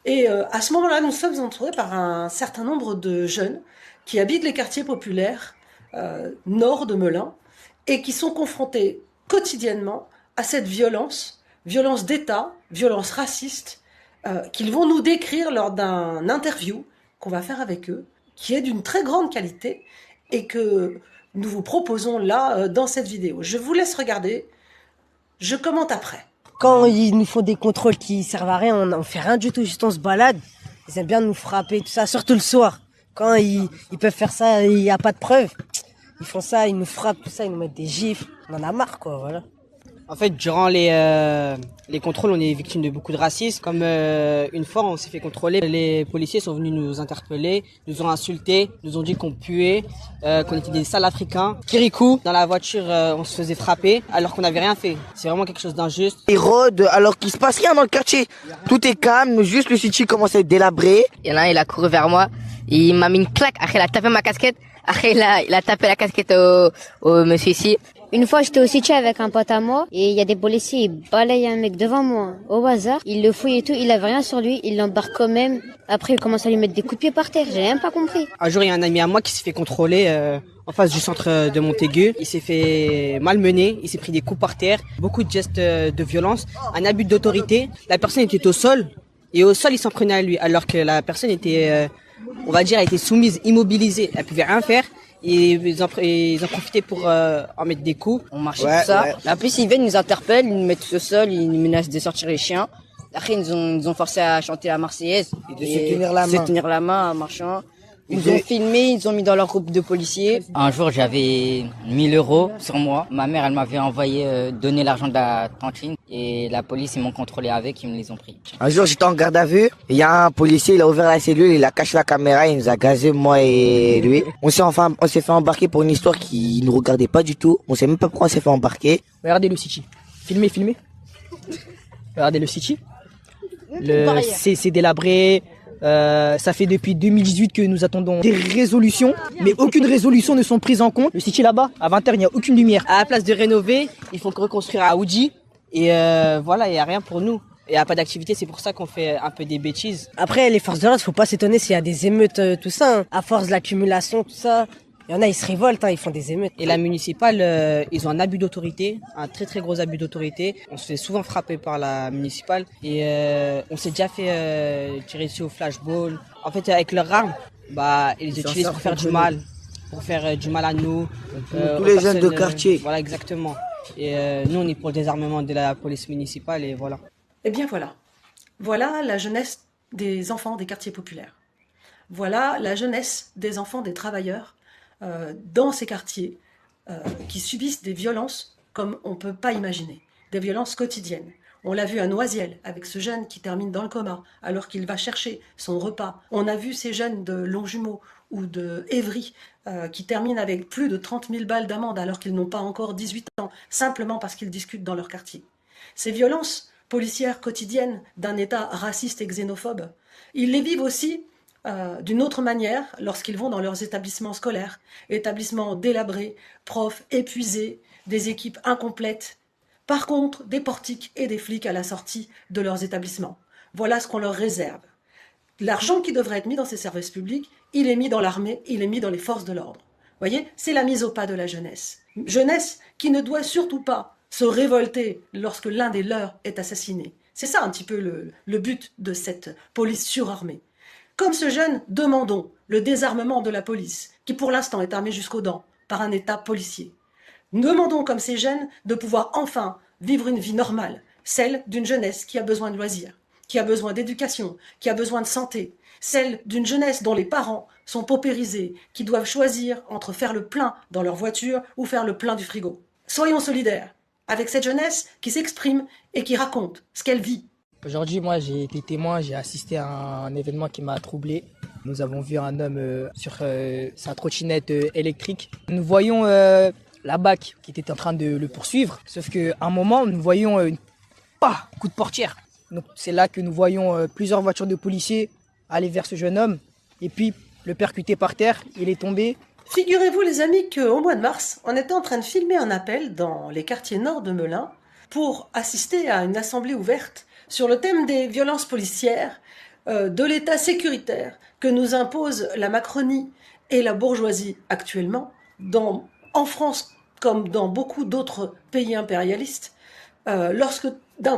Et à ce moment-là, nous sommes entourés par un certain nombre de jeunes qui habitent les quartiers populaires nord de Melun et qui sont confrontés quotidiennement à cette violence, violence d'État, violence raciste, qu'ils vont nous décrire lors d'un interview qu'on va faire avec eux, qui est d'une très grande qualité et que nous vous proposons là dans cette vidéo. Je vous laisse regarder, je commente après. Quand ils nous font des contrôles qui servent à rien, on fait rien du tout, juste on se balade. Ils aiment bien nous frapper, tout ça, surtout le soir. Quand ils peuvent faire ça, il n'y a pas de preuve. Ils font ça, ils nous frappent, tout ça, ils nous mettent des gifles. On en a marre, quoi, voilà. En fait, durant les contrôles, on est victime de beaucoup de racisme. Comme une fois, on s'est fait contrôler. Les policiers sont venus nous interpeller, nous ont insultés, nous ont dit qu'on puait, qu'on était des sales Africains. Kirikou, dans la voiture, on se faisait frapper alors qu'on n'avait rien fait. C'est vraiment quelque chose d'injuste. Ils rôdent alors qu'il se passe rien dans le quartier. Tout est calme, juste le city commence à être délabré. Il y en a un, il a couru vers moi, il m'a mis une claque, après il a tapé ma casquette, après il a tapé la casquette au monsieur ici. Une fois, j'étais au city avec un pote à moi et il y a des policiers, ils balayent un mec devant moi au hasard. Ils le fouillent et tout, il avait rien sur lui, il l'embarque quand même. Après, il commence à lui mettre des coups de pied par terre, j'ai même pas compris. Un jour, il y a un ami à moi qui s'est fait contrôler en face du centre de Montaigu. Il s'est fait malmener, il s'est pris des coups par terre, beaucoup de gestes de violence, un abus d'autorité. La personne était au sol et au sol, il s'en prenait à lui alors que la personne était, on va dire, elle était soumise, immobilisée, elle pouvait rien faire. Et ils ont profité pour en mettre des coups. On marchait tout ça. En plus, ils viennent, ils nous interpellent, ils nous mettent tout au sol, ils nous menacent de sortir les chiens. Après, ils nous ont forcé à chanter la Marseillaise. Et de se tenir la main. Se tenir la main en marchant. Ils ont filmé, ils ont mis dans leur groupe de policiers. Un jour, j'avais 1000 euros sur moi. Ma mère, elle m'avait envoyé donner l'argent de la cantine. Et la police, ils m'ont contrôlé avec, ils me les ont pris. Un jour, j'étais en garde à vue. Il y a un policier, il a ouvert la cellule, il a caché la caméra, il nous a gazé, moi et lui. On s'est fait embarquer pour une histoire qui nous regardait pas du tout. On sait même pas pourquoi on s'est fait embarquer. Regardez le city. Filmez. Regardez le city. C'est délabré. Ça fait depuis 2018 que nous attendons des résolutions, mais aucune résolution ne sont prises en compte. Le city là-bas, à 20h, il n'y a aucune lumière. À la place de rénover, il faut reconstruire à Aoudji. Et voilà, il n'y a rien pour nous. Il n'y a pas d'activité, c'est pour ça qu'on fait un peu des bêtises. Après, les forces de l'ordre, faut pas s'étonner s'il y a des émeutes, tout ça. Hein. À force de l'accumulation, tout ça. Il y en a, ils se révoltent, hein, ils font des émeutes. Et la municipale, ils ont un abus d'autorité, un très très gros abus d'autorité. On se fait souvent frapper par la municipale et on s'est déjà fait tirer dessus au flashball. En fait, avec leurs armes, ils les utilisent pour faire du mal, du mal à nous. Tous les jeunes de quartier. Voilà, exactement. Et nous, on est pour le désarmement de la police municipale et voilà. Eh bien voilà. Voilà la jeunesse des enfants des quartiers populaires. Voilà la jeunesse des enfants des travailleurs dans ces quartiers qui subissent des violences comme on ne peut pas imaginer, des violences quotidiennes. On l'a vu à Noisiel avec ce jeune qui termine dans le coma alors qu'il va chercher son repas. On a vu ces jeunes de Longjumeau ou de Évry qui terminent avec plus de 30 000 balles d'amende alors qu'ils n'ont pas encore 18 ans, simplement parce qu'ils discutent dans leur quartier. Ces violences policières quotidiennes d'un État raciste et xénophobe, ils les vivent aussi d'une autre manière lorsqu'ils vont dans leurs établissements scolaires, établissements délabrés, profs épuisés, des équipes incomplètes. Par contre, des portiques et des flics à la sortie de leurs établissements. Voilà ce qu'on leur réserve. L'argent qui devrait être mis dans ces services publics, il est mis dans l'armée, il est mis dans les forces de l'ordre. Vous voyez, c'est la mise au pas de la jeunesse. Jeunesse qui ne doit surtout pas se révolter lorsque l'un des leurs est assassiné. C'est ça un petit peu le but de cette police surarmée. Comme ce jeune, demandons le désarmement de la police, qui pour l'instant est armée jusqu'aux dents par un État policier. Demandons comme ces jeunes de pouvoir enfin vivre une vie normale, celle d'une jeunesse qui a besoin de loisirs, qui a besoin d'éducation, qui a besoin de santé, celle d'une jeunesse dont les parents sont paupérisés, qui doivent choisir entre faire le plein dans leur voiture ou faire le plein du frigo. Soyons solidaires avec cette jeunesse qui s'exprime et qui raconte ce qu'elle vit. Aujourd'hui, moi, j'ai été témoin, j'ai assisté à un événement qui m'a troublé. Nous avons vu un homme sur sa trottinette électrique. Nous voyons la BAC qui était en train de le poursuivre. Sauf qu'à un moment, nous voyons coup de portière. Donc c'est là que nous voyons plusieurs voitures de policiers aller vers ce jeune homme. Et puis le percuter par terre, il est tombé. Figurez-vous les amis qu'au mois de mars, on était en train de filmer un appel dans les quartiers nord de Melun pour assister à une assemblée ouverte sur le thème des violences policières de l'État sécuritaire que nous impose la Macronie et la bourgeoisie actuellement, en France comme dans beaucoup d'autres pays impérialistes, lorsque d'un coup